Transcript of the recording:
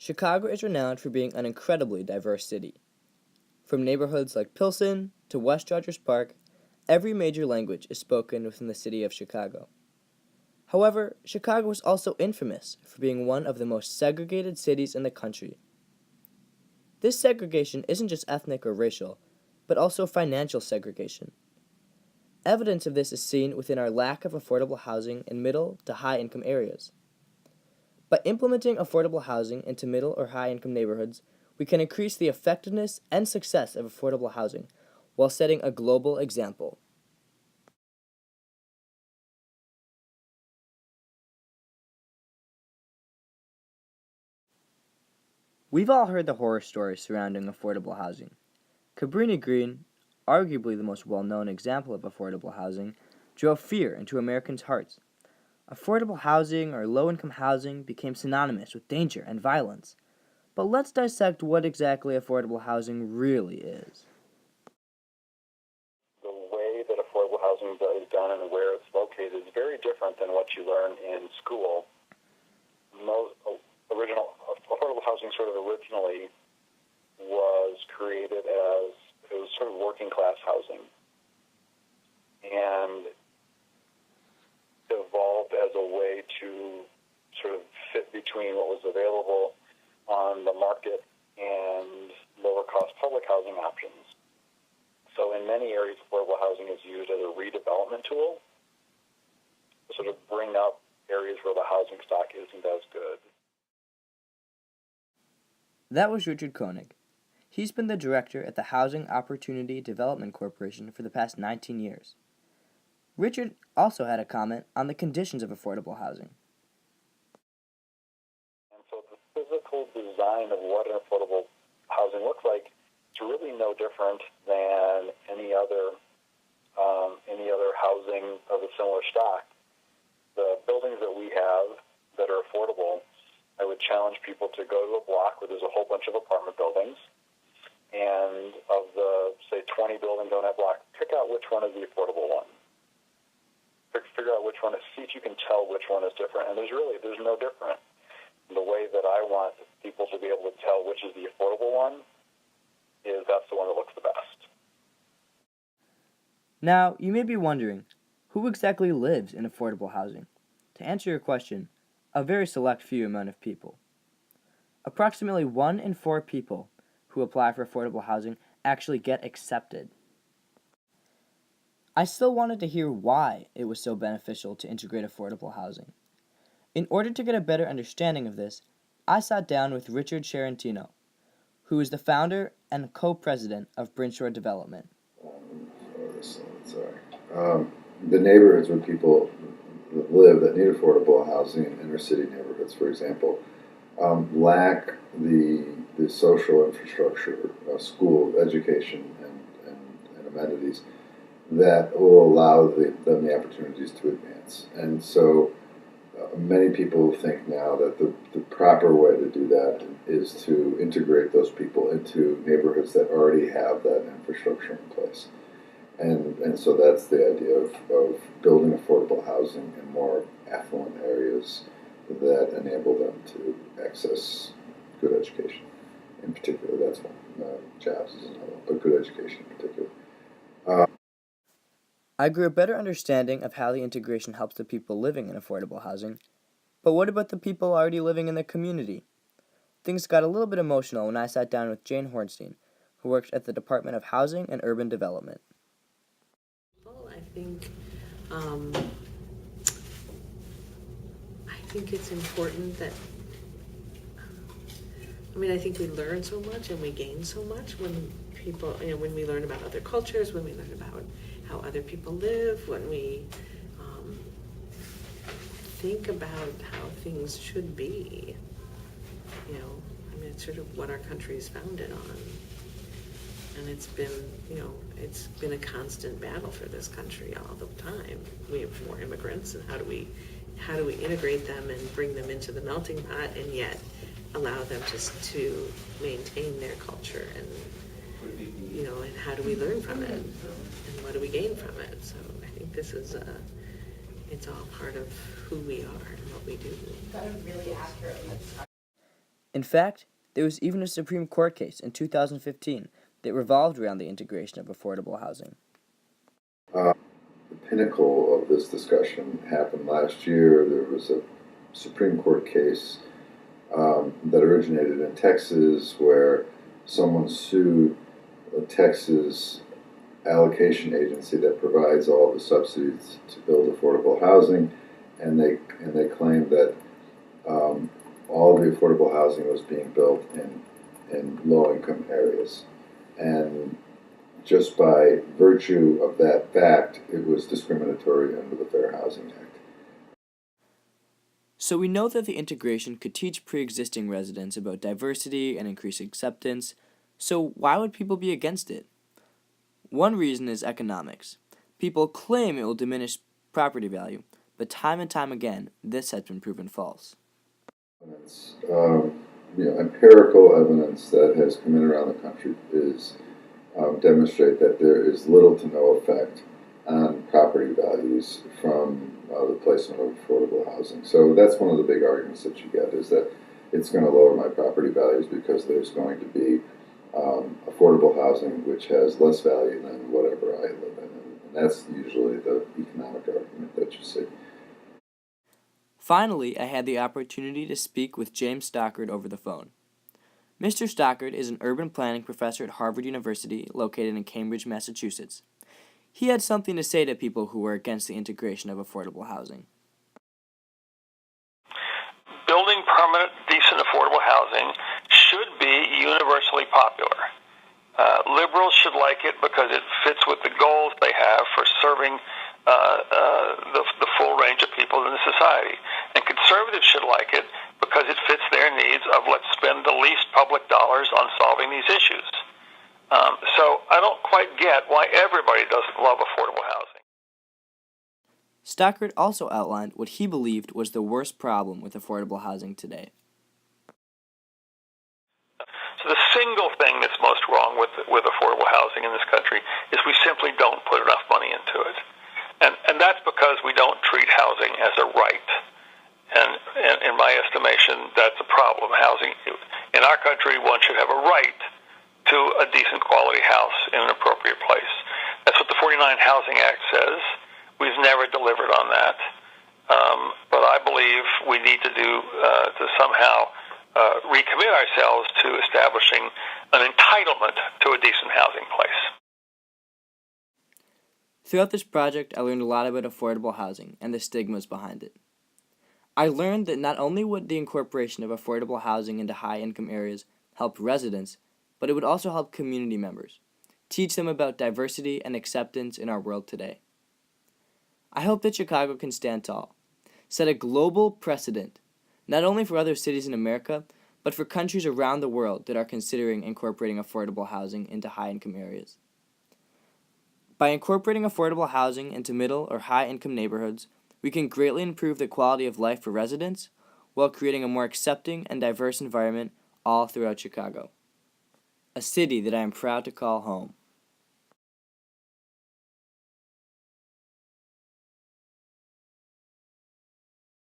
Chicago is renowned for being an incredibly diverse city. From neighborhoods like Pilsen to West Rogers Park, every major language is spoken within the city of Chicago. However, Chicago is also infamous for being one of the most segregated cities in the country. This segregation isn't just ethnic or racial, but also financial segregation. Evidence of this is seen within our lack of affordable housing in middle to high income areas. By implementing affordable housing into middle or high income neighborhoods, we can increase the effectiveness and success of affordable housing while setting a global example. We've all heard the horror stories surrounding affordable housing. Cabrini Green, arguably the most well-known example of affordable housing, drove fear into Americans' hearts. Affordable housing or low-income housing became synonymous with danger and violence. But let's dissect what exactly affordable housing really is. The way that affordable housing is done and where it's located is very different than what you learn in school. Most original affordable housing sort of originally was created as it was sort of working class housing and evolved as a way to sort of fit between what was available on the market and lower cost public housing options. So in many areas, affordable housing is used as a redevelopment tool to sort of bring up areas where the housing stock isn't as good. That was Richard Koenig. He's been the director at the Housing Opportunity Development Corporation for the past 19 years. Richard also had a comment on the conditions of affordable housing. And so the physical design of what an affordable housing looks like is really no different than any other housing of a similar stock. The buildings that we have that are affordable, I would challenge people to go to a block where there's a whole bunch of apartment buildings, and of the, say, 20 buildings on that block, pick out which one is the affordable one. Figure out which one is, see if you can tell which one is different. And there's no different. The way that I want people to be able to tell which is the affordable one is that's the one that looks the best. Now, you may be wondering, who exactly lives in affordable housing? To answer your question, a very select few amount of people. Approximately 1 in 4 people who apply for affordable housing actually get accepted. I still wanted to hear why it was so beneficial to integrate affordable housing. In order to get a better understanding of this, I sat down with Richard Sherentino, who is the founder and co-president of Brinshore Development. The neighborhoods where people live that need affordable housing in inner city neighborhoods, for example, lack the social infrastructure, school, education, and amenities that will allow them the opportunities to advance. And so many people think now that the proper way to do that is to integrate those people into neighborhoods that already have that infrastructure in place. And so that's the idea of building affordable housing in more affluent areas that enable them to access good education. In particular, that's one. Jobs is another one, but good education in particular. I grew a better understanding of how the integration helps the people living in affordable housing. But what about the people already living in the community? Things got a little bit emotional when I sat down with Jane Hornstein, who works at the Department of Housing and Urban Development. Well, I think it's important that, I think we learn so much and we gain so much when people, when we learn about other cultures, when we learn about how other people live, when we think about how things should be. It's sort of what our country is founded on. And it's been a constant battle for this country all the time. We have more immigrants, and how do we integrate them and bring them into the melting pot, and yet allow them to maintain their culture, and and how do we learn from it, and what do we gain from it? So I think this is it's all part of who we are and what we do. Got it really accurately. In fact, there was even a Supreme Court case in 2015 that revolved around the integration of affordable housing. The pinnacle of this discussion happened last year. There was a Supreme Court case that originated in Texas where someone sued a Texas allocation agency that provides all the subsidies to build affordable housing, and they claimed that all the affordable housing was being built in low-income areas, and just by virtue of that fact, it was discriminatory under the Fair Housing Act. So we know that the integration could teach pre-existing residents about diversity and increase acceptance, so why would people be against it? One reason is economics. People claim it will diminish property value, but time and time again, this has been proven false. Empirical evidence that has come in around the country is demonstrate that there is little to no effect on property values from the placement of affordable housing. So that's one of the big arguments that you get, is that it's going to lower my property values because there's going to be affordable housing which has less value than whatever I live in. And that's usually the economic argument that you see. Finally, I had the opportunity to speak with James Stockard over the phone. Mr. Stockard is an urban planning professor at Harvard University, located in Cambridge, Massachusetts. He had something to say to people who were against the integration of affordable housing. Building permanent, decent, affordable housing should be universally popular. Liberals should like it because it fits with the goals they have for serving the full range of people in the society. And conservatives should like it because it fits their needs of let's spend the least public dollars on solving these issues. So I don't quite get why everybody doesn't love affordable housing. Stockard also outlined what he believed was the worst problem with affordable housing today. So the single thing that's most wrong with affordable housing in this country is we simply don't put enough money into it. And that's because we don't treat housing as a right. And in my estimation, that's a problem. Housing, in our country, one should have a right to a decent quality house in an appropriate place. That's what the 49 Housing Act says. We've never delivered on that. But I believe we need to somehow recommit ourselves to establishing an entitlement to a decent housing place. Throughout this project, I learned a lot about affordable housing and the stigmas behind it. I learned that not only would the incorporation of affordable housing into high-income areas help residents, but it would also help community members, teach them about diversity and acceptance in our world today. I hope that Chicago can stand tall, set a global precedent, not only for other cities in America, but for countries around the world that are considering incorporating affordable housing into high-income areas. By incorporating affordable housing into middle or high-income neighborhoods, we can greatly improve the quality of life for residents while creating a more accepting and diverse environment all throughout Chicago, a city that I am proud to call home.